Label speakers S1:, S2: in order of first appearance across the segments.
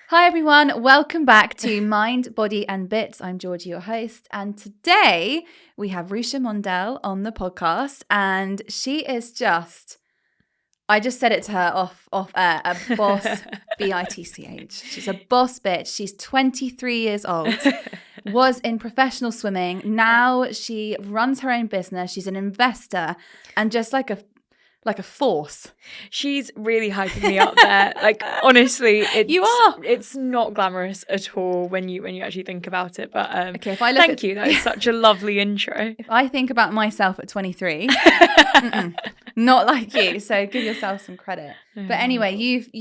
S1: Hi everyone, welcome back to Mind, Body and Bits. I'm Georgie, your host, and today we have Rusha Mondal on the podcast, and she is I just said it to her off air, a boss, B-I-T-C-H. She's a boss bitch. She's 23 years old, was in professional swimming. Now she runs her own business. She's an investor and just like a force.
S2: She's really hyping me up there. Like, honestly, it's not glamorous at all when you actually think about it. But
S1: okay,
S2: thank you. That is such a lovely intro.
S1: If I think about myself at 23, not like you. So give yourself some credit. But anyway, you've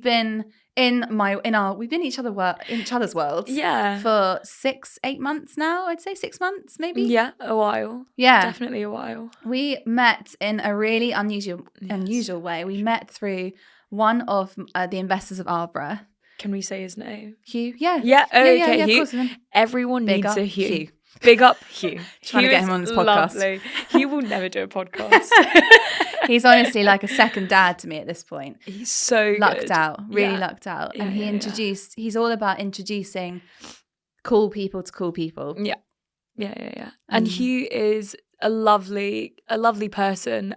S1: been we've been in each other's worlds.
S2: Yeah.
S1: For 6-8 months now. I'd say 6 months, maybe.
S2: Yeah, a while.
S1: Yeah,
S2: definitely a while.
S1: We met in a really unusual way. We met through one of the investors of Arbra.
S2: Can we say his name?
S1: Hugh. Yeah.
S2: Yeah. Okay.
S1: Yeah,
S2: Hugh.
S1: of course.
S2: Everyone needs a
S1: Hugh.
S2: Big up Hugh.
S1: Trying to get him on this podcast.
S2: Lovely. He will never do a podcast.
S1: He's honestly like a second dad to me at this point.
S2: He's so
S1: lucked out, really lucked out.
S2: Yeah,
S1: and he's all about introducing cool people to cool people.
S2: Yeah. And Hugh is a lovely person.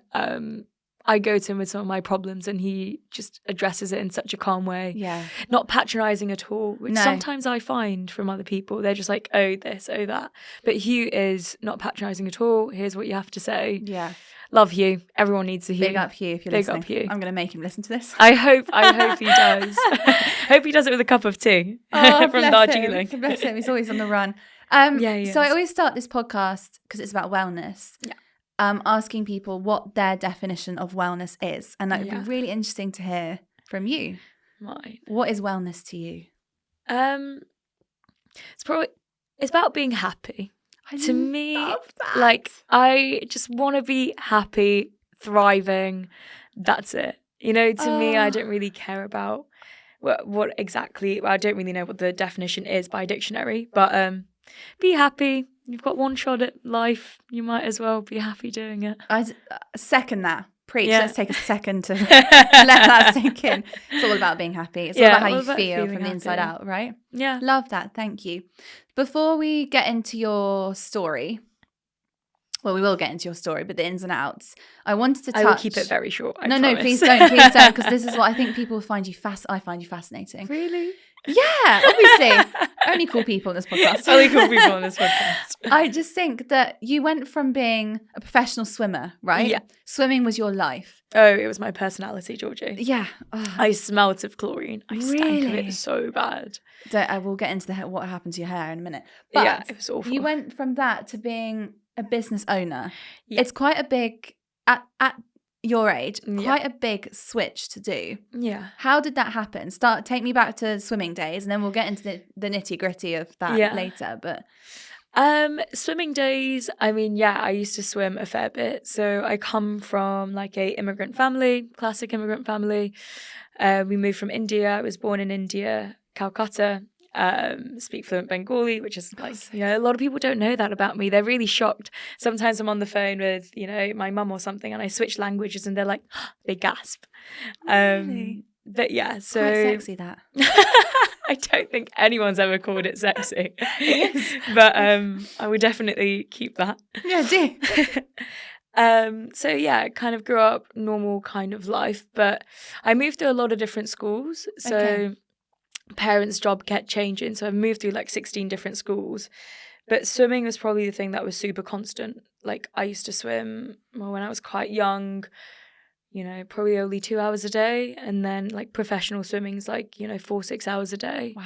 S2: I go to him with some of my problems and he just addresses it in such a calm way.
S1: Yeah.
S2: Not patronising at all, which sometimes I find from other people. They're just like, oh, this, oh, that. But Hugh is not patronising at all. Here's what you have to say.
S1: Yeah.
S2: Love Hugh. Everyone needs a Hugh.
S1: Big up Hugh if you're listening.
S2: Big up Hugh.
S1: I'm going to make him listen to this.
S2: I hope he does. Hope he does it with a cup of tea from Darjeeling.
S1: Bless him. He's always on the run. So I always start this podcast because it's about wellness.
S2: Yeah.
S1: Asking people what their definition of wellness is. And that would be really interesting to hear from you.
S2: Right.
S1: What is wellness to you?
S2: It's about being happy. To me,
S1: love that.
S2: Like, I just want to be happy, thriving. That's it. You know, to me, I don't really care about what exactly. I don't really know what the definition is by dictionary, but be happy. You've got one shot at life. You might as well be happy doing it.
S1: I second that. Preach. Yeah. Let's take a second to let that sink in. It's all about being happy. It's all about how you feel from the inside out, right?
S2: Yeah.
S1: Love that. Thank you. Before we get into your story, well, we will get into your story, but the ins and outs, I wanted to touch...
S2: I will keep it very short, I promise.
S1: No, please don't, because this is what I think people find you I find you fascinating.
S2: Really?
S1: Yeah, obviously. Only cool people on this podcast.
S2: Only cool people on this podcast.
S1: I just think that you went from being a professional swimmer, right?
S2: Yeah.
S1: Swimming was your life.
S2: Oh, it was my personality, Georgie.
S1: Yeah.
S2: I smelt of chlorine. I stank of it so bad.
S1: I will get into what happened to your hair in a minute. But
S2: yeah, it was awful.
S1: You went from that to being a business owner.
S2: Yeah.
S1: It's quite a big, at your age, quite a big switch to do.
S2: Yeah.
S1: How did that happen? Take me back to swimming days, and then we'll get into the nitty gritty of that later. But
S2: swimming days, I mean, I used to swim a fair bit. So I come from like a immigrant family, classic immigrant family. We moved from India. I was born in India, Calcutta. Speak fluent Bengali, which is like, a lot of people don't know that about me. They're really shocked. Sometimes I'm on the phone with, my mum or something, and I switch languages and they're like, they gasp.
S1: Really?
S2: But yeah, so
S1: quite sexy that.
S2: I don't think anyone's ever called it sexy. But I would definitely keep that.
S1: Yeah, do.
S2: So I kind of grew up normal kind of life, but I moved through a lot of different schools. So parents' job kept changing, so I moved through like 16 different schools, but swimming was probably the thing that was super constant. Like, I used to swim when I was quite young, probably only 2 hours a day, and then like professional swimming's like 4-6 hours a day.
S1: Wow.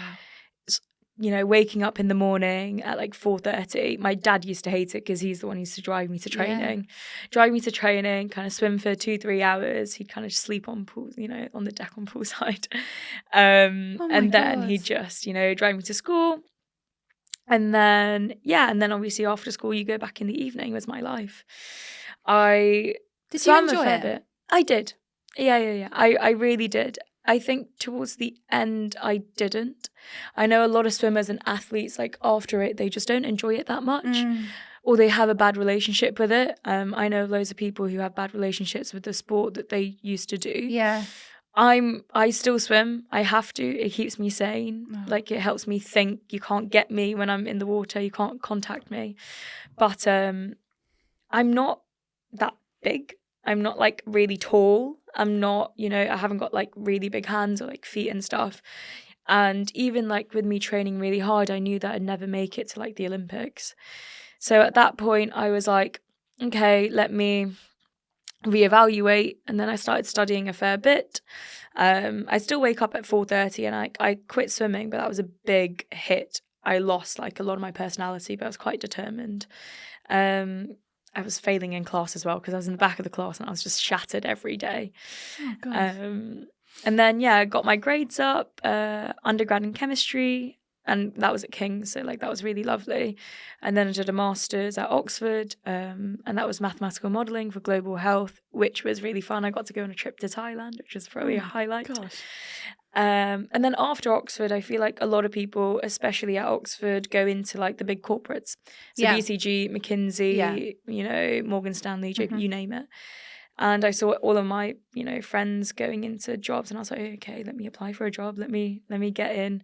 S2: Waking up in the morning at like 4:30. My dad used to hate it because he's the one who used to drive me to training. Kind of swim for 2-3 hours. He'd kind of just sleep on pool, on the deck on poolside. And then he'd just, drive me to school. And then obviously after school you go back in the evening. Was my life. I
S1: did you enjoy it?
S2: Bit. I did. Yeah. I really did. I think towards the end I didn't. I know a lot of swimmers and athletes, like after it, they just don't enjoy it that much. Or they have a bad relationship with it. I know loads of people who have bad relationships with the sport that they used to do.
S1: Yeah.
S2: I still swim. I have to. It keeps me sane.
S1: Oh.
S2: Like, it helps me think. You can't get me when I'm in the water. You can't contact me. But I'm not that big. I'm not like really tall. I'm not, I haven't got like really big hands or like feet and stuff. And even like with me training really hard, I knew that I'd never make it to like the Olympics. So at that point, I was like, okay, let me reevaluate. And then I started studying a fair bit. I still wake up at 4:30, and I quit swimming, but that was a big hit. I lost like a lot of my personality, but I was quite determined. I was failing in class as well because I was in the back of the class and I was just shattered every day.
S1: Oh, gosh.
S2: And then, I got my grades up, undergrad in chemistry, and that was at King's, so like that was really lovely. And then I did a master's at Oxford, and that was mathematical modelling for global health, which was really fun. I got to go on a trip to Thailand, which was probably a highlight.
S1: Gosh.
S2: And then after Oxford, I feel like a lot of people, especially at Oxford, go into like the big corporates. So
S1: Yeah.
S2: BCG, McKinsey, Morgan Stanley, JP, you name it. And I saw all of my, friends going into jobs, and I was like, okay, let me apply for a job. Let me get in.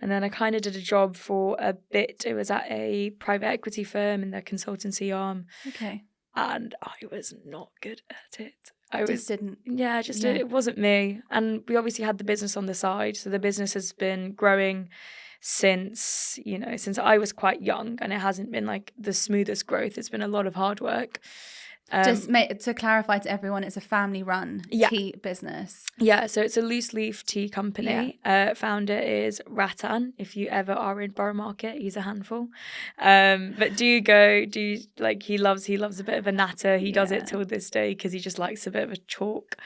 S2: And then I kind of did a job for a bit. It was at a private equity firm in their consultancy arm.
S1: Okay.
S2: And I was not good at it. It wasn't me. And we obviously had the business on the side. So the business has been growing since I was quite young, and it hasn't been like the smoothest growth. It's been a lot of hard work.
S1: To clarify to everyone, it's a family-run tea business.
S2: Yeah, so it's a loose leaf tea company. Founder is Ratan. If you ever are in Borough Market, he's a handful. But he loves a bit of a natter. He does it till this day because he just likes a bit of a chalk.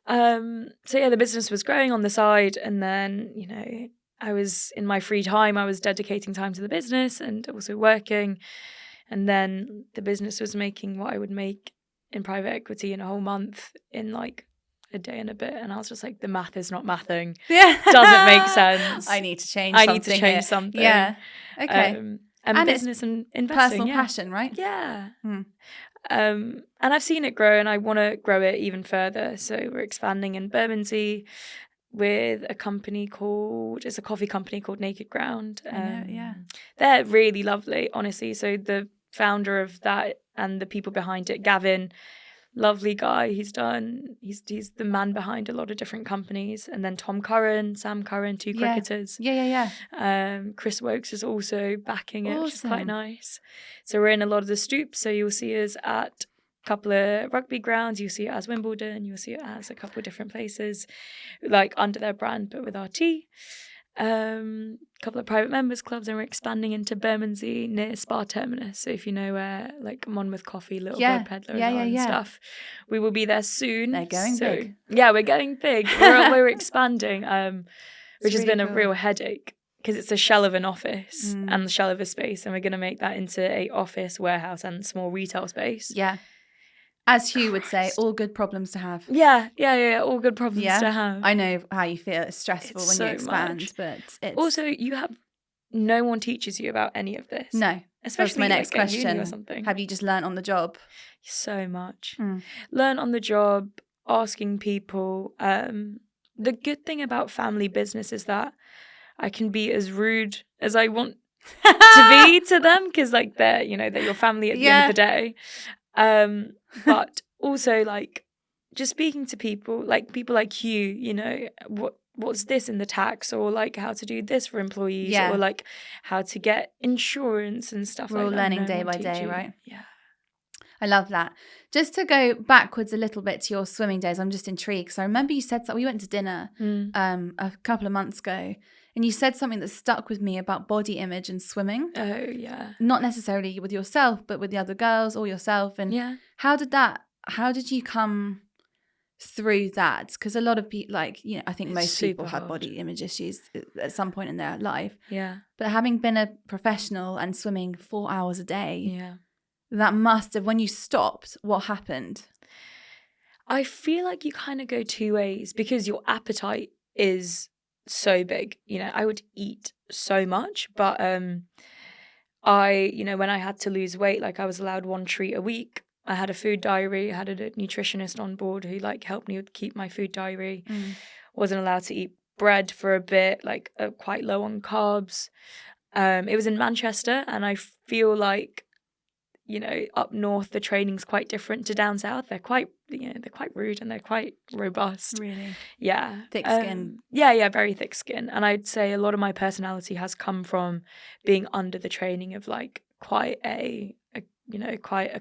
S2: The business was growing on the side, and then I was in my free time. I was dedicating time to the business and also working. And then the business was making what I would make in private equity in a whole month in like a day and a bit. And I was just like, the math is not mathing.
S1: Yeah.
S2: Doesn't make sense.
S1: I need to change something. Yeah. Okay.
S2: And business and investing.
S1: Personal passion, right?
S2: Yeah. And I've seen it grow, and I want to grow it even further. So we're expanding in Bermondsey with a coffee company called Naked Ground.
S1: I know, yeah.
S2: They're really lovely, honestly. So the founder of that and the people behind it, Gavin, lovely guy. He's the man behind a lot of different companies. And then Sam Curran, two cricketers.
S1: Yeah.
S2: Chris Wokes is also backing it, which is quite nice. So we're in a lot of the stoops. So you'll see us at a couple of rugby grounds. You'll see it as Wimbledon. You'll see it as a couple of different places, like under their brand, but with our tea. Couple of private members clubs, and we're expanding into Bermondsey near Spa Terminus. So if you know where like Monmouth Coffee, Little Blood Peddlers are and stuff, we will be there soon.
S1: They're going big.
S2: Yeah, we're going big. We're expanding, which has been a real headache because it's a shell of an office and the shell of a space, and we're going to make that into a office, warehouse, and small retail space.
S1: Yeah. As Hugh would say, all good problems to have.
S2: Yeah, all good problems to have.
S1: I know how you feel. It's stressful when you expand, but it's...
S2: Also, no one teaches you about any of this.
S1: No.
S2: Especially
S1: my next question.
S2: Or something.
S1: Have you just learnt on the job?
S2: So much. Learn on the job, asking people. The good thing about family business is that I can be as rude as I want to be to them, because like they're your family at the end of the day. But also like just speaking to people like you, what's this in the tax, or like how to do this for employees, or like how to get insurance and stuff.
S1: We're
S2: like
S1: all
S2: that.
S1: learning day by day, right?
S2: Yeah.
S1: I love that. Just to go backwards a little bit to your swimming days, I'm just intrigued because I remember you said that we went to dinner a couple of months ago, and you said something that stuck with me about body image and swimming.
S2: Oh, yeah.
S1: Not necessarily with yourself, but with the other girls or yourself. And how did you come through that? Because a lot of people, I think most people have body image issues at some point in their life.
S2: Yeah.
S1: But having been a professional and swimming 4 hours a day, that must have, when you stopped, what happened?
S2: I feel like you kind of go two ways because your appetite is so big. I would eat so much, but when I had to lose weight, like I was allowed one treat a week. I had a food diary. I had a nutritionist on board who like helped me keep my food diary. Wasn't allowed to eat bread for a bit, like quite low on carbs. It was in Manchester, and I feel like, up north the training's quite different to down south. They're quite rude and they're quite robust.
S1: Really?
S2: Yeah.
S1: Thick skin.
S2: Yeah, very thick skin. And I'd say a lot of my personality has come from being under the training of like quite a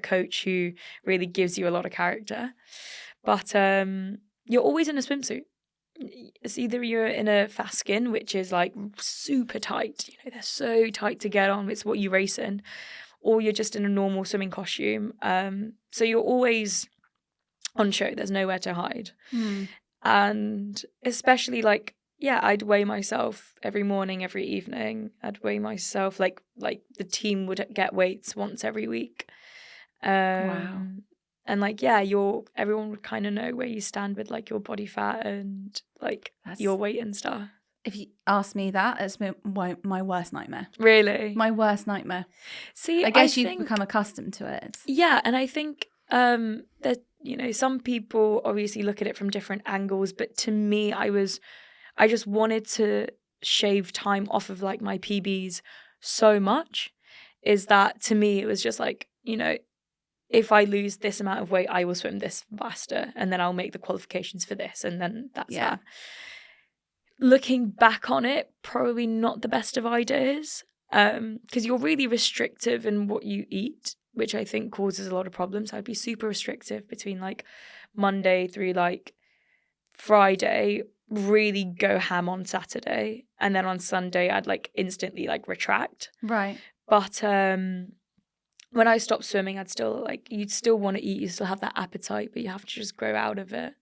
S2: coach who really gives you a lot of character. But you're always in a swimsuit. It's either you're in a fast skin, which is like super tight, they're so tight to get on, it's what you race in, or you're just in a normal swimming costume. So you're always on show, there's nowhere to hide. And especially like, I'd weigh myself every morning, every evening. I'd weigh myself like the team would get weights once every week.
S1: Wow.
S2: And like, everyone would kind of know where you stand with like your body fat and like your weight and stuff.
S1: If you ask me that, it's my worst nightmare.
S2: Really?
S1: My worst nightmare.
S2: See,
S1: I guess you've become accustomed to it.
S2: Yeah, and I think that, some people obviously look at it from different angles, but to me, I just wanted to shave time off of like my PBs so much, is that to me, it was just like, if I lose this amount of weight, I will swim this faster, and then I'll make the qualifications for this, and then that's that. Looking back on it, probably not the best of ideas, because you're really restrictive in what you eat, which I think causes a lot of problems. I'd be super restrictive between like Monday through like Friday, really go ham on Saturday, and then on Sunday I'd like instantly like retract.
S1: Right.
S2: But when I stopped swimming, I'd still like, you'd still want to eat, you still have that appetite, but you have to just grow out of it,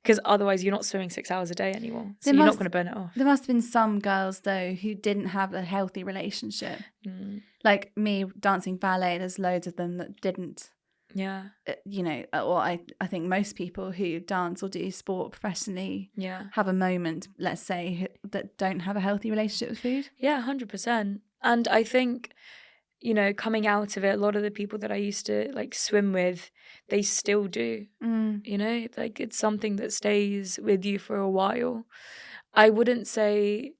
S2: because otherwise you're not swimming 6 hours a day anymore, so you're not going to burn it off.
S1: There must have been some girls though who didn't have a healthy relationship. Like me dancing ballet, there's loads of them that didn't.
S2: Yeah.
S1: Or I think most people who dance or do sport professionally have a moment, let's say, that don't have a healthy relationship with food.
S2: Yeah, 100%. And I think, coming out of it, a lot of the people that I used to like swim with, they still do. Like it's something that stays with you for a while. I wouldn't say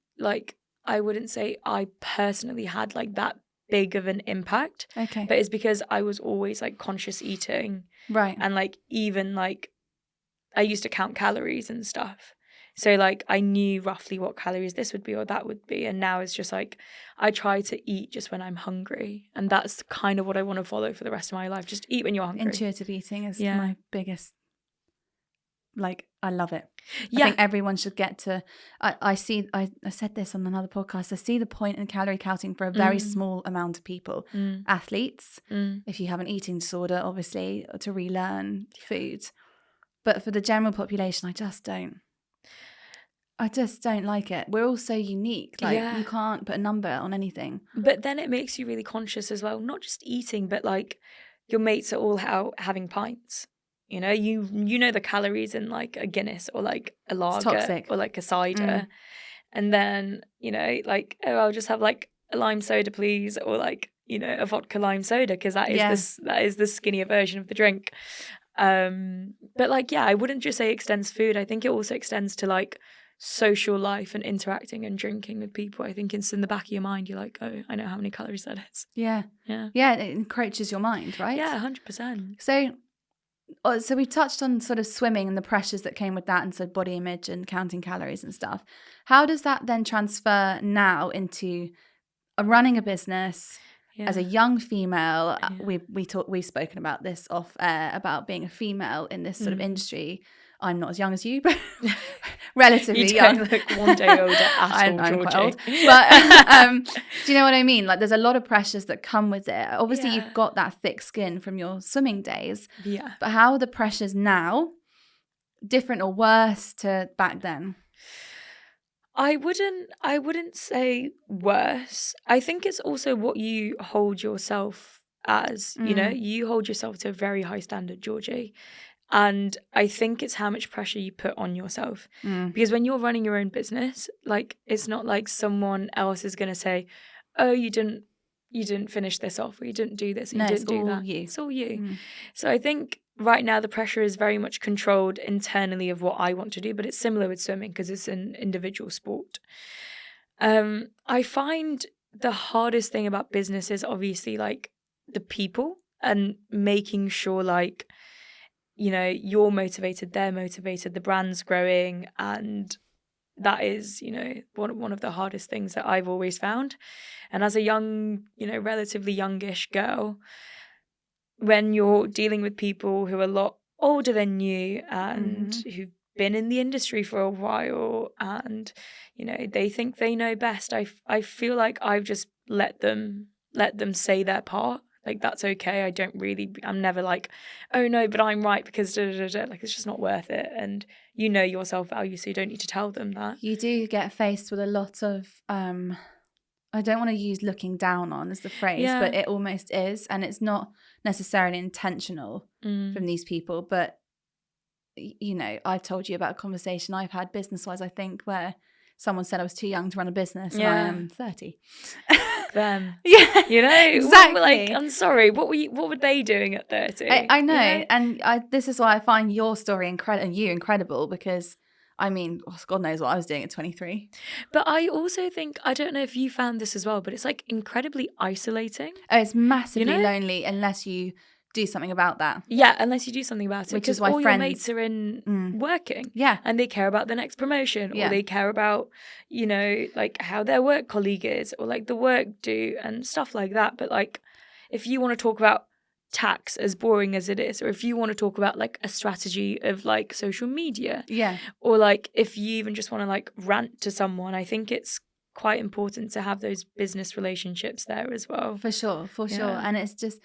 S2: I personally had like that big of an impact.
S1: Okay.
S2: But it's because I was always like conscious eating.
S1: Right.
S2: And like even like I used to count calories and stuff. So like I knew roughly what calories this would be or that would be. And now it's just like I try to eat just when I'm hungry. And that's kind of what I want to follow for the rest of my life. Just eat when you're hungry.
S1: Intuitive eating is my biggest, I love it.
S2: Yeah.
S1: I think everyone should get to, I said this on another podcast, I see the point in calorie counting for a very small amount of people. Athletes, if you have an eating disorder, obviously, to relearn food. But for the general population, I just don't like it. We're all so unique. You can't put a number on anything.
S2: But then it makes you really conscious as well, not just eating, but like your mates are all out having pints. You know the calories in like a Guinness or like a lager or like a cider. And then, like, I'll just have like a lime soda, please, or like, a vodka lime soda, because that is the skinnier version of the drink. But like, I wouldn't just say it extends food. I think it also extends to like social life and interacting and drinking with people. I think it's in the back of your mind. You're like, oh, I know how many calories that is.
S1: Yeah. It encroaches your mind, right?
S2: Yeah, 100%.
S1: So we touched on sort of swimming and the pressures that came with that, and so body image and counting calories and stuff. How does that then transfer now into running a business as a young female? We've spoken about this off air, about being a female in this sort of industry. I'm not as young as you, but relatively young.
S2: You don't look one day older at all,
S1: I'm quite old. But do you know what I mean? Like, there's a lot of pressures that come with it. Obviously, you've got that thick skin from your swimming days.
S2: Yeah.
S1: But how are the pressures now different or worse to back then?
S2: I wouldn't say worse. I think it's also what you hold yourself as. You hold yourself to a very high standard, Georgie. And I think it's how much pressure you put on yourself. Because when you're running your own business, like, it's not like someone else is going to say, oh, you didn't you didn't finish this off, or you didn't do this, and
S1: No,
S2: you
S1: it's
S2: didn't do
S1: all
S2: that.
S1: you.
S2: It's all you.
S1: Mm.
S2: So I think right now the pressure is very much controlled internally of what I want to do, but it's similar with swimming because it's an individual sport. I find the hardest thing about business is obviously like the people, and making sure like, you know, you're motivated, they're motivated, the brand's growing, and that is, you know, one of the hardest things that I've always found. And as a young, you know, relatively youngish girl, when you're dealing with people who are a lot older than you and who've been in the industry for a while, and, you know, they think they know best, I feel like I've just let them say their part. Like, that's okay. I'm never like, oh no, but I'm right because da, da, da, da. Like, it's just not worth it. And you know your self-value, so you don't need to tell them that.
S1: You do get faced with a lot of, I don't want to use looking down on as the phrase, but it almost is. And it's not necessarily intentional from these people. But, you know, I've told you about a conversation I've had business-wise, I think, where someone said I was too young to run a business, and I am 30.
S2: Them.
S1: Yeah,
S2: you know,
S1: exactly.
S2: Like, I'm sorry, what were they doing at 30?
S1: I know,
S2: you know?
S1: and this is why I find your story incredible, because I mean, God knows what I was doing at 23.
S2: But I also think, I don't know if you found this as well, but it's like incredibly isolating.
S1: Oh, it's massively
S2: you know?
S1: lonely unless you do something about that.
S2: Yeah, unless you do something about it.
S1: Which is
S2: Because
S1: why
S2: all
S1: friends...
S2: your mates are in working.
S1: Yeah.
S2: And they care about the next promotion,
S1: Yeah.
S2: or they care about, you know, like how their work colleague is, or like the work due and stuff like that. But like, if you want to talk about tax, as boring as it is, or if you want to talk about like a strategy of like social media, or like if you even just want to like rant to someone, I think it's quite important to have those business relationships there as well.
S1: For sure. And it's just,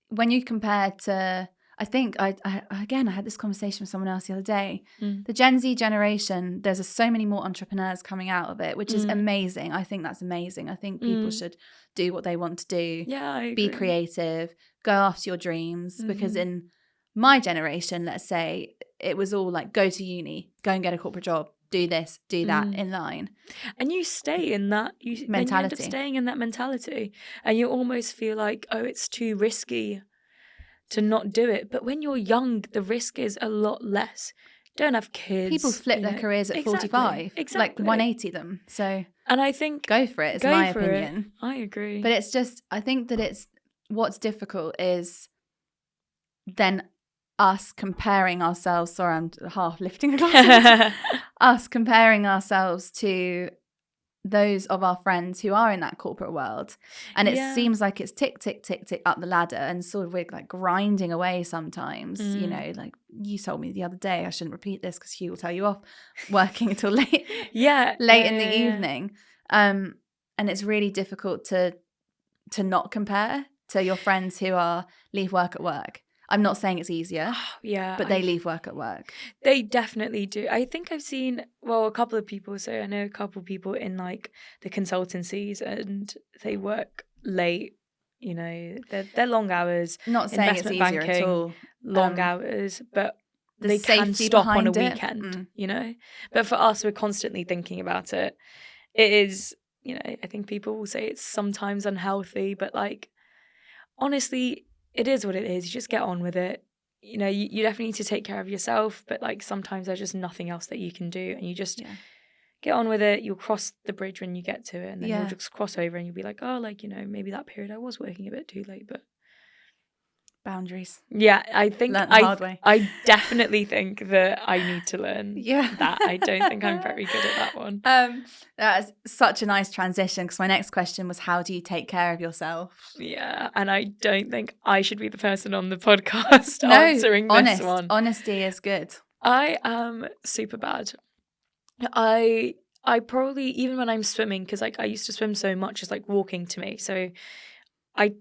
S1: when you compare to, I think I had this conversation with someone else the other day. The Gen Z generation, there's so many more entrepreneurs coming out of it, which is amazing. I think that's amazing. I think people should do what they want to do.
S2: Yeah, I agree.
S1: Be creative, go after your dreams. Because in my generation, let's say, it was all like, go to uni, go and get a corporate job, do this, do that, in line.
S2: And you stay in that
S1: mentality.
S2: Then you end up staying in that mentality, and you almost feel like, oh, it's too risky to not do it. But when you're young, the risk is a lot less. Don't have kids.
S1: People flip their careers at 45. Like 180 them. So,
S2: and I think,
S1: go for it, is my opinion.
S2: I agree.
S1: But it's just, I think that it's, what's difficult is then us comparing ourselves. Sorry, I'm half lifting a glass. Us comparing ourselves to those of our friends who are in that corporate world, and it seems like it's tick tick tick tick up the ladder, and sort of we're like grinding away sometimes. You know, like you told me the other day, I shouldn't repeat this because Hugh will tell you off, working until late in the evening, and it's really difficult to not compare to your friends who leave work at work. I'm not saying it's easier, but they leave work at work.
S2: They definitely do. I think I've seen, a couple of people. So I know a couple of people in like the consultancies, and they work late. You know, they're long hours.
S1: Not saying it's easier at all.
S2: Long hours, but they can stop on a weekend. You know, but for us, we're constantly thinking about it. It is, you know, I think people will say it's sometimes unhealthy, but like, honestly, it is what it is. You just get on with it. You know, you definitely need to take care of yourself, but like sometimes there's just nothing else that you can do, and you just get on with it. You'll cross the bridge when you get to it, and then you'll just cross over, and you'll be like, oh, like, you know, maybe that period I was working a bit too late, but
S1: boundaries.
S2: Yeah, I think
S1: learned the hard way.
S2: I definitely think that I need to learn that. I don't think I'm very good at that one.
S1: That's such a nice transition, because my next question was, how do you take care of yourself?
S2: Yeah, and I don't think I should be the person on the podcast answering this one.
S1: Honesty is good.
S2: I am super bad. I probably, even when I'm swimming, because like I used to swim so much, it's like walking to me. So I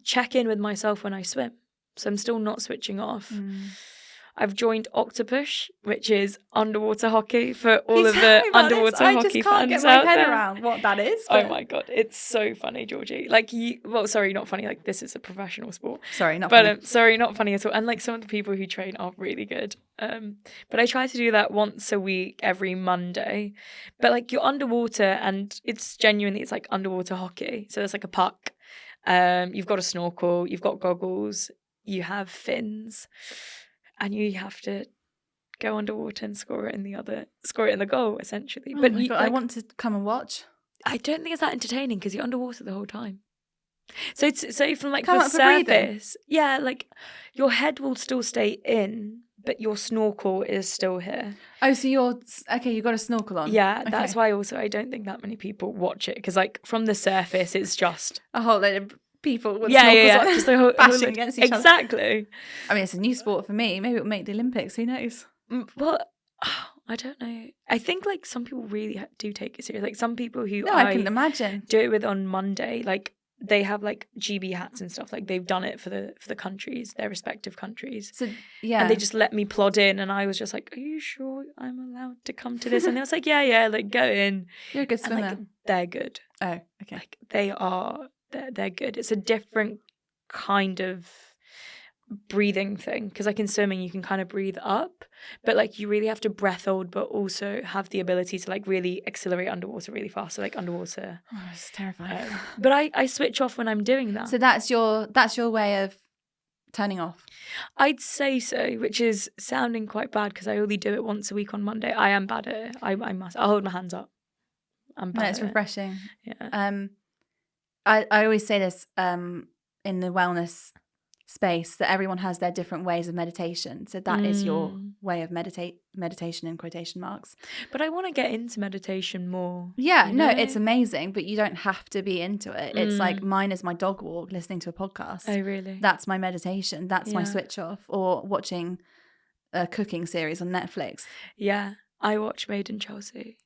S2: check in with myself when I swim. So I'm still not switching off. I've joined Octopus, which is underwater hockey for all of
S1: Tell
S2: the
S1: me about this.
S2: underwater
S1: I
S2: hockey
S1: just can't
S2: fans
S1: get my
S2: out
S1: head
S2: there.
S1: around what that is.
S2: Oh
S1: but-
S2: my god, it's so funny, Georgie. Like sorry, not funny. Like this is a professional sport.
S1: Sorry, not
S2: But
S1: funny.
S2: sorry, not funny at all. And like some of the people who train are really good. But I try to do that once a week, every Monday. But like you're underwater, and it's like underwater hockey. So there's like a puck. You've got a snorkel. You've got goggles. You have fins, and you have to go underwater and score it in the goal, essentially.
S1: Oh
S2: but
S1: my God, I want to come and watch.
S2: I don't think it's that entertaining because you're underwater the whole time. So from like
S1: Come
S2: the
S1: up for breathing.
S2: surface, yeah, like your head will still stay in, but your snorkel is still here.
S1: Oh, so you're okay. You got a snorkel on.
S2: Yeah,
S1: Okay.
S2: that's why also I don't think that many people watch it because like from the surface, it's just
S1: a whole load of people with snorkels on,
S2: just a whole
S1: bashing
S2: load-
S1: against each other.
S2: Exactly.
S1: I mean, it's a new sport for me. Maybe it'll make the Olympics. Who knows?
S2: Well, I don't know. I think like some people really do take it serious. Like some people who
S1: No, I can imagine.
S2: do it with on Monday, like they have like GB hats and stuff. Like they've done it for the countries, their respective countries.
S1: So yeah,
S2: And they just let me plod in, and I was just like, "Are you sure I'm allowed to come to this?" And they was like, "Yeah, like go in."
S1: you're a good
S2: And
S1: swimmer.
S2: like they're good.
S1: Oh, okay.
S2: Like they're good. It's a different kind of breathing thing because like in swimming you can kind of breathe up, but like you really have to breath hold but also have the ability to like really accelerate underwater really fast. So like underwater
S1: Oh, it's terrifying.
S2: but I switch off when I'm doing that.
S1: So that's your way of turning off.
S2: I'd say so, which is sounding quite bad because I only do it once a week on Monday. I am bad at it. I'll hold my hands up. I'm bad
S1: No, it's
S2: at it.
S1: refreshing.
S2: Yeah.
S1: I always say this in the wellness space that everyone has their different ways of meditation. So that is your way of meditation in quotation marks.
S2: But I want to get into meditation more.
S1: Yeah,
S2: you
S1: no,
S2: know?
S1: it's amazing, but you don't have to be into it. It's like mine is my dog walk, listening to a podcast.
S2: Oh, really?
S1: That's my meditation. That's my
S2: Yeah.
S1: switch off, or watching a cooking series on Netflix.
S2: Yeah. I watch Made in Chelsea.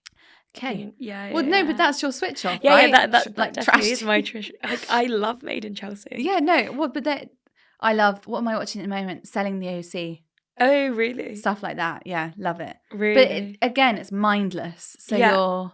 S1: Okay.
S2: Yeah.
S1: Well, no, but that's your switch off,
S2: yeah,
S1: right?
S2: yeah, that
S1: like
S2: definitely
S1: trash
S2: is my trash. Like, I love Made in Chelsea.
S1: Yeah, no. Well, but I love. What am I watching at the moment? Selling the OC.
S2: Oh, really?
S1: Stuff like that. Yeah, love it.
S2: Really?
S1: But again, it's mindless. So
S2: Yeah.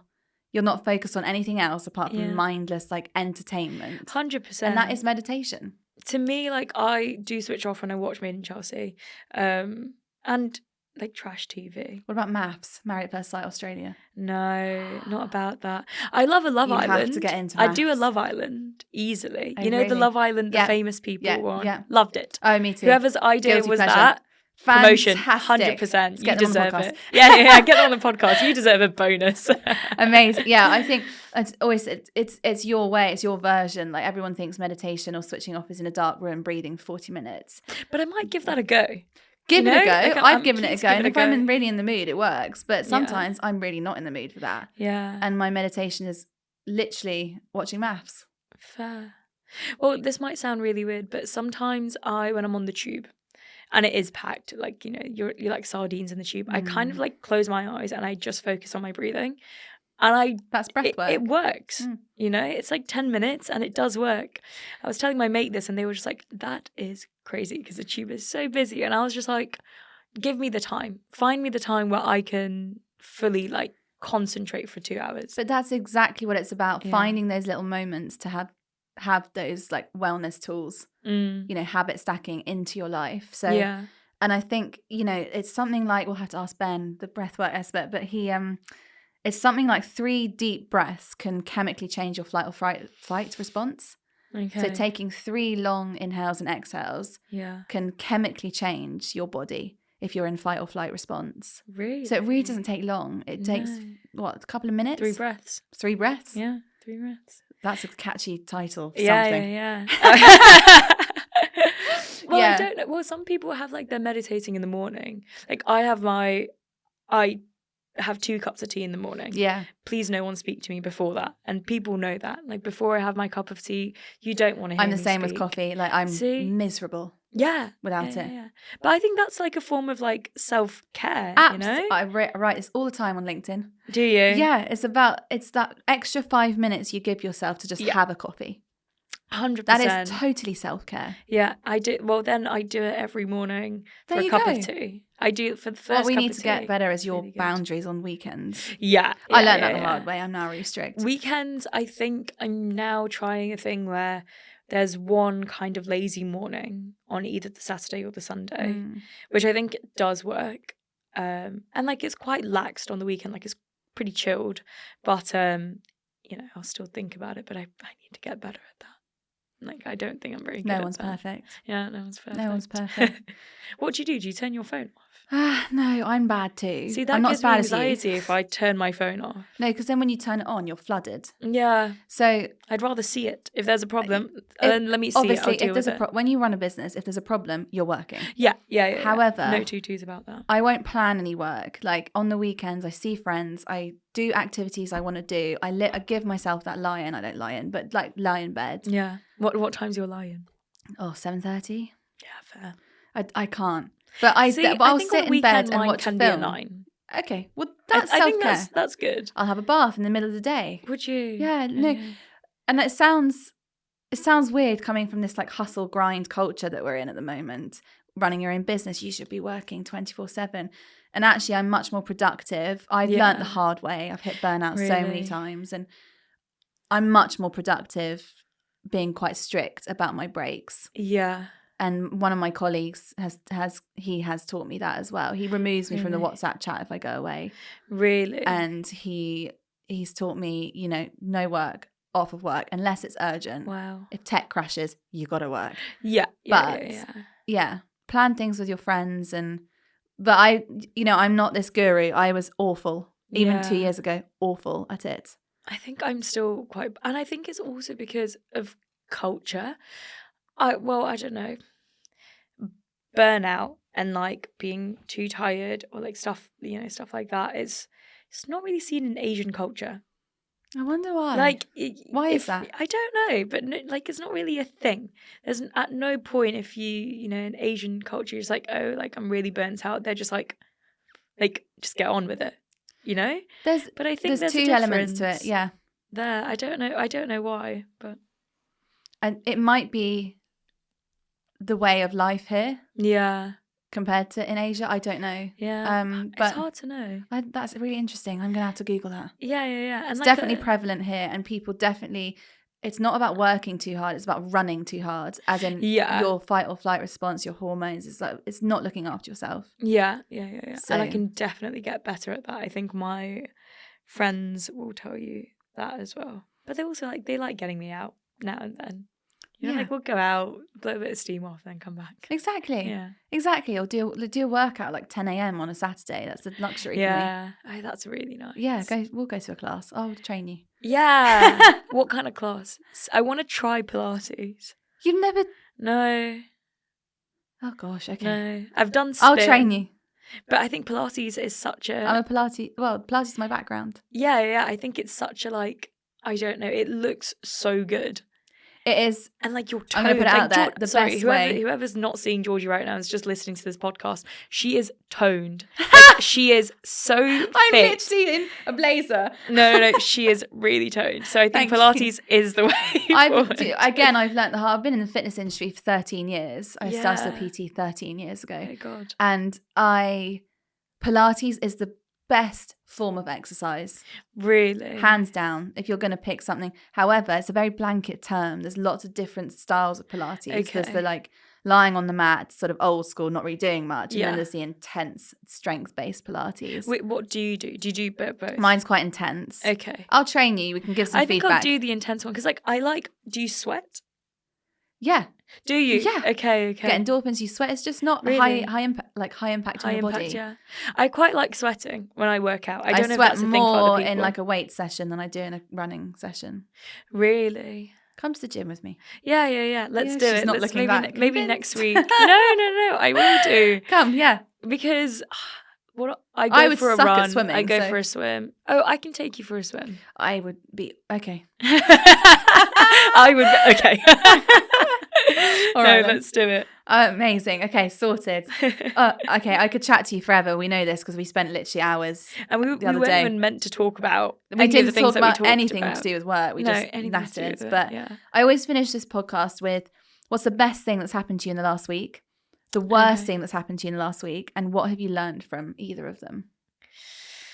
S1: you're not focused on anything else apart from
S2: Yeah.
S1: mindless like entertainment.
S2: 100%.
S1: And that is meditation.
S2: To me, like I do switch off when I watch Made in Chelsea, and like trash TV.
S1: What about maths? Married at First Sight Australia.
S2: No, not about that. I love a Love
S1: You have
S2: Island.
S1: to get into
S2: I do a
S1: maths.
S2: Love Island easily.
S1: Oh,
S2: You know the
S1: really?
S2: Love Island, the
S1: Yeah.
S2: famous people
S1: Yeah,
S2: one.
S1: yeah.
S2: Loved it.
S1: Oh, me too.
S2: Whoever's idea
S1: Guilty
S2: was
S1: pleasure.
S2: that. Promotion,
S1: Fantastic.
S2: 100%.
S1: Let's
S2: You
S1: get them on the
S2: deserve
S1: podcast.
S2: it. Yeah. Get them on the podcast. You deserve a bonus.
S1: Amazing. Yeah, I think it's always it's your way, it's your version. Like everyone thinks meditation or switching off is in a dark room breathing for 40 minutes.
S2: But I might give that a go.
S1: Give
S2: You
S1: it a
S2: know,
S1: go.
S2: like,
S1: I've
S2: I'm
S1: given it
S2: keen
S1: a
S2: to
S1: go.
S2: give
S1: And
S2: it
S1: if
S2: a
S1: I'm
S2: go.
S1: really in the mood, it works. But sometimes I'm really not in the mood for that.
S2: Yeah.
S1: And my meditation is literally watching maths.
S2: Fair. Well, this might sound really weird, but sometimes when I'm on the tube and it is packed, like, you know, you're like sardines in the tube, I kind of like close my eyes and I just focus on my breathing. And
S1: That's breath work.
S2: It works. You know, it's like 10 minutes and it does work. I was telling my mate this and they were just like, that is crazy because the tube is so busy. And I was just like, give me the time. Find me the time where I can fully like concentrate for 2 hours.
S1: But that's exactly what it's about.
S2: Yeah.
S1: Finding those little moments to have those like wellness tools, you know, habit stacking into your life. So
S2: yeah.
S1: And I think, you know, it's something like, we'll have to ask Ben, the breathwork expert, but it's something like 3 deep breaths can chemically change your flight or fight response.
S2: Okay.
S1: So taking 3 long inhales and exhales
S2: Yeah.
S1: can chemically change your body if you're in fight or flight response.
S2: Really?
S1: So it really doesn't take long. It takes,
S2: No.
S1: a couple of minutes?
S2: 3 breaths.
S1: 3 breaths?
S2: Yeah. 3 breaths.
S1: That's a catchy title for
S2: Yeah,
S1: something.
S2: yeah. Well,
S1: Yeah.
S2: I don't know. Well, some people have like they're meditating in the morning. Like I have 2 cups of tea in the morning.
S1: Yeah.
S2: Please no one speak to me before that. And people know that. Like before I have my cup of tea, you don't want to hear
S1: I'm the
S2: me
S1: same with
S2: speak.
S1: coffee. Like I'm
S2: See?
S1: miserable
S2: Yeah.
S1: without
S2: yeah,
S1: it.
S2: Yeah. But I think that's like a form of like self-care, you know?
S1: I write this all the time on LinkedIn.
S2: Do you?
S1: Yeah, it's that extra 5 minutes you give yourself to just
S2: Yeah.
S1: have a coffee.
S2: 100%.
S1: That is totally self-care.
S2: Yeah, I do. Well, then I do it every morning for
S1: There
S2: a
S1: you
S2: cup
S1: go.
S2: of tea. I do it for the first
S1: What we
S2: cup
S1: need
S2: of
S1: to get
S2: tea.
S1: better is your
S2: Really good.
S1: boundaries on weekends.
S2: Yeah.
S1: I learned that the hard way. I'm now really strict.
S2: Weekends, I think I'm now trying a thing where there's one kind of lazy morning on either the Saturday or the Sunday, which I think does work. And like it's quite laxed on the weekend, like it's pretty chilled. But I'll still think about it, but I need to get better at that. Like, I don't think I'm very good
S1: No
S2: at
S1: one's
S2: that.
S1: perfect.
S2: Yeah, no one's perfect.
S1: No one's perfect.
S2: What do you do? Do you turn your phone off?
S1: No, I'm bad too.
S2: See, that
S1: I'm not
S2: gives
S1: as bad
S2: me
S1: as you.
S2: anxiety if I turn my phone off.
S1: No, because then when you turn it on, you're flooded.
S2: Yeah.
S1: So
S2: I'd rather see it. If there's a problem, then let me see
S1: obviously,
S2: it. I'll deal with it.
S1: when you run a business, if there's a problem, you're working.
S2: Yeah.
S1: However,
S2: no two-twos about that.
S1: I won't plan any work. Like on the weekends, I see friends. I do activities I want to do. I give myself that lie-in. I don't lie in, but like lie in bed.
S2: Yeah. What time's your lie-in?
S1: 7:30.
S2: Yeah, fair.
S1: I can't. But I'll sit in bed and watch a film.
S2: Be a 9.
S1: Okay, well that's
S2: I
S1: self-care.
S2: think that's good.
S1: I'll have a bath in the middle of the day.
S2: Would you?
S1: Yeah, no. And it sounds weird coming from this like hustle grind culture that we're in at the moment. Running your own business, you should be working 24/7. And actually, I'm much more productive. I've learnt the hard way. I've hit burnout so many times, and I'm much more productive being quite strict about my breaks.
S2: Yeah.
S1: And one of my colleagues has taught me that as well. He removes me from the WhatsApp chat if I go away.
S2: Really?
S1: And he's taught me, no work, off of work, unless it's urgent.
S2: Wow.
S1: If tech crashes, you got to work.
S2: Yeah.
S1: Plan things with your friends. But I'm not this guru. I was awful. Even 2 years ago, awful at it.
S2: I think I'm still quite, and I think it's also because of culture. I don't know. Burnout and like being too tired or like stuff like that it's not really seen in Asian culture.
S1: I wonder why.
S2: Like,
S1: why is that?
S2: I don't know, but like it's not really a thing. There's at no point if in Asian culture, you're just like, oh, like I'm really burnt out. They're just like just get on with it, But I think there's
S1: 2 elements to it. Yeah.
S2: There, I don't know why, but
S1: and it might be the way of life here.
S2: Yeah.
S1: Compared to in Asia, I don't know.
S2: Yeah. But it's hard to know.
S1: That's really interesting. I'm gonna have to Google that.
S2: Yeah. And
S1: it's definitely prevalent here, and people definitely. It's not about working too hard; it's about running too hard. As in, your fight or flight response, your hormones. It's not looking after yourself.
S2: Yeah.
S1: So,
S2: and I can definitely get better at that. I think my friends will tell you that as well. But they also they like getting me out now and then. We'll go out, blow a bit of steam off, then come back.
S1: Exactly.
S2: Yeah.
S1: Exactly. Or do a workout like 10 a.m. on a Saturday. That's a luxury for me.
S2: Yeah. Oh, that's really nice.
S1: Yeah, we'll go to a class. I'll train you.
S2: Yeah. What kind of class? I want to try Pilates.
S1: You've never...
S2: No.
S1: Oh, gosh, okay.
S2: No. I've done spin.
S1: I'll train you.
S2: But I think Pilates is such a...
S1: I'm a Pilates... Well, Pilates is my background.
S2: Yeah. I think it's such a I don't know. It looks so good.
S1: It is.
S2: And you're toned.
S1: I'm going to put it out there. The best way.
S2: Whoever's not seeing Georgie right now is just listening to this podcast. She is toned. She is so fit.
S1: I'm literally in a blazer.
S2: No. She is really toned. So I think Pilates is the way forward.
S1: I've learnt the hard. I've been in the fitness industry for 13 years. I started a PT 13 years ago.
S2: Oh, God.
S1: And Pilates is the best form of exercise.
S2: Really?
S1: Hands down, if you're going to pick something. However, it's a very blanket term. There's lots of different styles of Pilates.
S2: Okay.
S1: There's the lying on the mat, sort of old school, not really doing much.
S2: Yeah.
S1: And then there's the intense strength-based Pilates.
S2: Wait, what do you do? Do you do both?
S1: Mine's quite intense.
S2: Okay.
S1: I'll train you. We can give some feedback.
S2: I think I'll do the intense one because do you sweat?
S1: Yeah.
S2: Do you?
S1: Yeah.
S2: Okay.
S1: Get endorphins, you sweat. It's just not
S2: really?
S1: high impact on your body.
S2: Yeah. I quite like sweating when I work out. I don't know if
S1: sweat
S2: that's a thing for other
S1: more
S2: people.
S1: in a weight session than I do in a running session.
S2: Really?
S1: Come to the gym with me.
S2: Yeah. Let's do it.
S1: Not looking back.
S2: Maybe next week. No. I will do.
S1: Come, yeah.
S2: Because I
S1: would
S2: for a
S1: suck at
S2: run.
S1: swimming,
S2: I go
S1: so-
S2: for a swim. Oh, I can take you for a swim.
S1: I would be okay.
S2: I would. Okay.
S1: All right,
S2: no,
S1: then.
S2: let's do it.
S1: Amazing. Okay, sorted. Okay, I could chat to you forever. We know this because we spent literally hours
S2: And we
S1: the other
S2: weren't
S1: day.
S2: even meant to talk about
S1: We
S2: any of the
S1: didn't
S2: things
S1: talk
S2: that we
S1: about
S2: talked
S1: anything
S2: about.
S1: to do with work. We
S2: No,
S1: just
S2: anything to do with
S1: nattered.
S2: it,
S1: But
S2: yeah.
S1: I always finish this podcast with, what's the best thing that's happened to you in the last week? The worst thing that's happened to you in the last week? And what have you learned from either of them?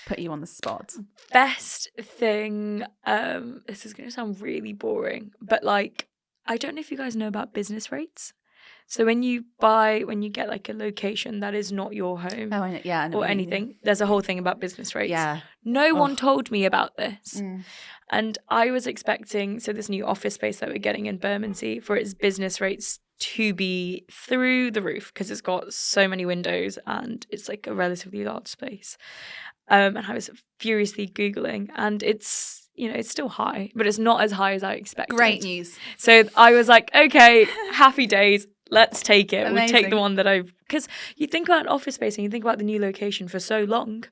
S1: Put you on the spot.
S2: Best thing, this is going to sound really boring, but like, I don't know if you guys know about business rates. So when you get like a location that is not your home
S1: Oh, I know, yeah, I know
S2: or
S1: what you mean,
S2: anything, there's a whole thing about business rates.
S1: Yeah.
S2: No one told me about this.
S1: Mm.
S2: And I was expecting, so this new office space that we're getting in Bermondsey, for its business rates to be through the roof because it's got so many windows and it's like a relatively large space. And I was furiously Googling, and it's, it's still high, but it's not as high as I expected.
S1: Great news.
S2: So I was like, okay, happy days. Let's take it.
S1: Amazing.
S2: We'll take the one that because you think about an office space and you think about the new location for so long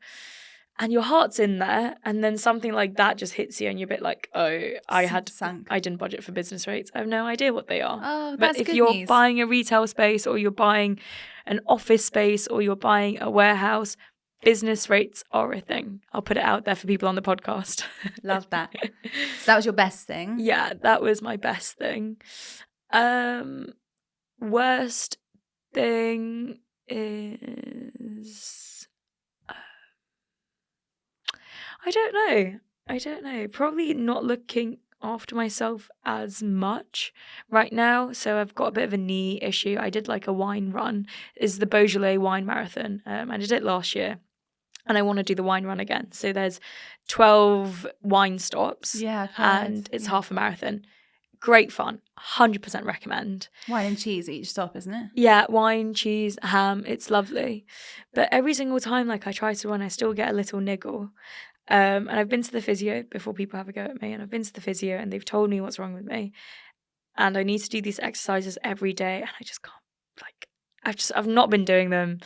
S2: and your heart's in there, and then something like that just hits you and you're a bit like, oh, I didn't budget for business rates. I have no idea what they are.
S1: Oh,
S2: but if you're buying a retail space or you're buying an office space or you're buying a warehouse, business rates are a thing. I'll put it out there for people on the podcast.
S1: Love that. So that was your best thing?
S2: Yeah, that was my best thing. Worst thing is... I don't know. Probably not looking after myself as much right now. So I've got a bit of a knee issue. I did like a wine run. It's the Beaujolais wine marathon. I did it last year. And I want to do the wine run again. So there's 12 wine stops.
S1: Yeah,
S2: and it's half a marathon. Great fun. 100% recommend.
S1: Wine and cheese at each stop, isn't it?
S2: Yeah, wine, cheese, ham. It's lovely. But every single time I try to run, I still get a little niggle. And I've been to the physio before people have a go at me. And I've been to the physio and they've told me what's wrong with me. And I need to do these exercises every day. And I just can't, I've not been doing them.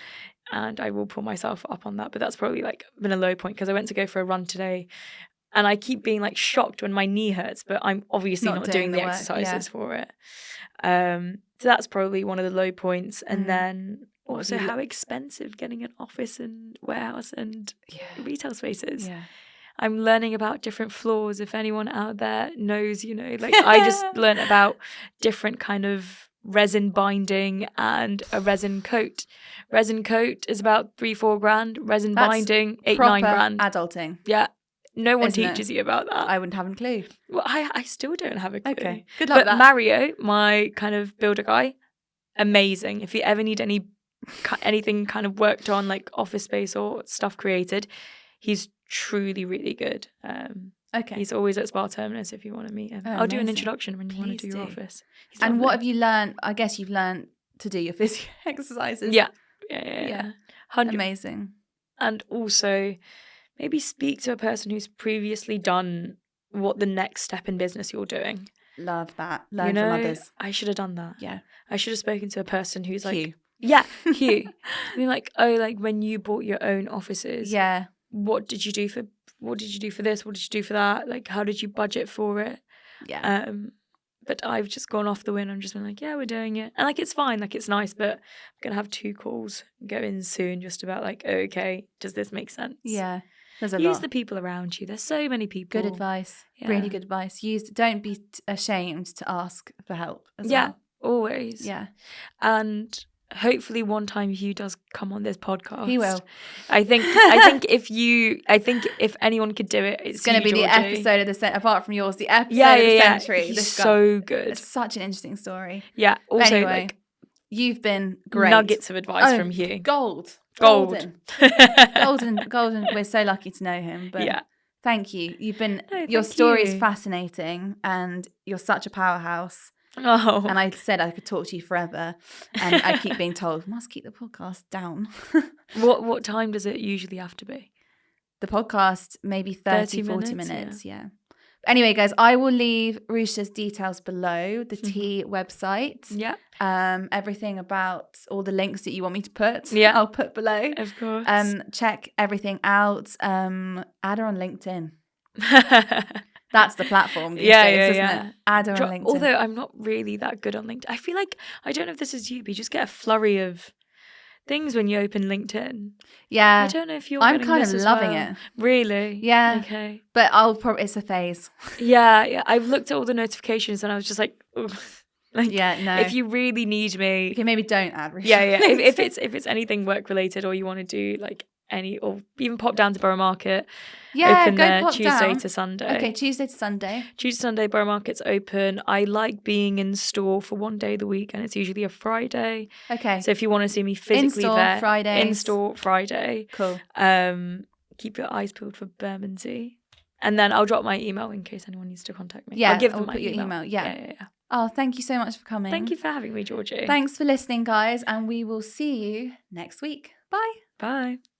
S2: And I will pull myself up on that. But that's probably been a low point because I went to go for a run today. And I keep being shocked when my knee hurts, but I'm obviously not doing the exercises for it. So that's probably one of the low points. And then also how expensive getting an office and warehouse and retail spaces. Yeah. I'm learning about different floors. If anyone out there knows, I just learned about different kind of resin binding and a resin coat. Resin coat is about 3-4 grand. Resin binding 8-9 grand.
S1: Adulting.
S2: Yeah. No one teaches you about that.
S1: I wouldn't have a clue.
S2: Well, I still don't have a clue.
S1: Okay. Good luck with that.
S2: Mario, my kind of builder guy, amazing. If you ever need anything kind of worked on, like office space or stuff created, he's truly really good. Okay. He's always at Spa Terminus if you want to meet him. I'll do an introduction when you want to do your office.
S1: And what have you learned? I guess you've learned to do your physio exercises.
S2: Yeah.
S1: 100. Amazing.
S2: And also maybe speak to a person who's previously done what the next step in business you're doing.
S1: Love that. Learn from others.
S2: I should have done that.
S1: Yeah.
S2: I should have spoken to a person who's
S1: Q.
S2: Yeah, Q. I mean, when you bought your own offices.
S1: Yeah.
S2: What did you do for this? What did you do for that? How did you budget for it?
S1: Yeah.
S2: But I've just gone off the wind. I'm just been yeah, we're doing it. And it's fine. It's nice, but I'm going to have 2 calls go in soon just about okay, does this make sense?
S1: Yeah. There's a
S2: Use
S1: lot.
S2: The people around you. There's so many people.
S1: Good advice. Yeah. Really good advice. Don't be ashamed to ask for help as well.
S2: Yeah, always.
S1: Yeah.
S2: And hopefully one time Hugh does come on this podcast.
S1: He will.
S2: I think if anyone could do it, it's
S1: going to be
S2: Georgie.
S1: the episode of the apart from yours, the episode of the century.
S2: He's so good.
S1: It's such an interesting story.
S2: Yeah. Also,
S1: anyway, you've been great.
S2: Nuggets of advice from Hugh.
S1: Golden. We're so lucky to know him. But yeah. Thank you. Your story is fascinating, and you're such a powerhouse.
S2: Oh.
S1: And I said I could talk to you forever, and I keep being told must keep the podcast down.
S2: What time does it usually have to be?
S1: The podcast maybe 30 40 minutes. Yeah. Anyway, guys, I will leave Rusha's details below, the Tea website.
S2: Yeah.
S1: Everything about all the links that you want me to put.
S2: Yeah.
S1: I'll put below.
S2: Of course.
S1: Check everything out. Add her on LinkedIn. That's the platform these days, isn't it? Add her on LinkedIn.
S2: Although I'm not really that good on LinkedIn. I feel like, I don't know if this is you, but you just get a flurry of things when you open LinkedIn.
S1: Yeah.
S2: I don't know if you're
S1: I'm
S2: getting
S1: kind
S2: this
S1: of
S2: as
S1: loving
S2: well.
S1: it.
S2: Really?
S1: Yeah.
S2: Okay.
S1: But it's a phase.
S2: Yeah. I've looked at all the notifications and I was just like, ugh. Like,
S1: yeah, no.
S2: If you really need me,
S1: okay, maybe don't add Rusha.
S2: Yeah. if it's anything work related, or you want to do like or even pop down to Borough Market.
S1: Yeah,
S2: open
S1: go
S2: there
S1: pop
S2: Tuesday
S1: down.
S2: to Sunday.
S1: Okay, Tuesday to Sunday.
S2: Tuesday, Sunday, Borough Market's open. I like being in store for one day of the week, and it's usually a Friday.
S1: Okay.
S2: So if you want to see me physically
S1: in-store
S2: there,
S1: Fridays.
S2: in-store Friday.
S1: Cool.
S2: Keep your eyes peeled for Bermondsey. And then I'll drop my email in case anyone needs to contact me.
S1: Yeah,
S2: I'll give them
S1: I'll
S2: my
S1: put your email. Yeah.
S2: Oh,
S1: thank you so much for coming.
S2: Thank you for having me, Georgie.
S1: Thanks for listening, guys, and we will see you next week. Bye.
S2: Bye.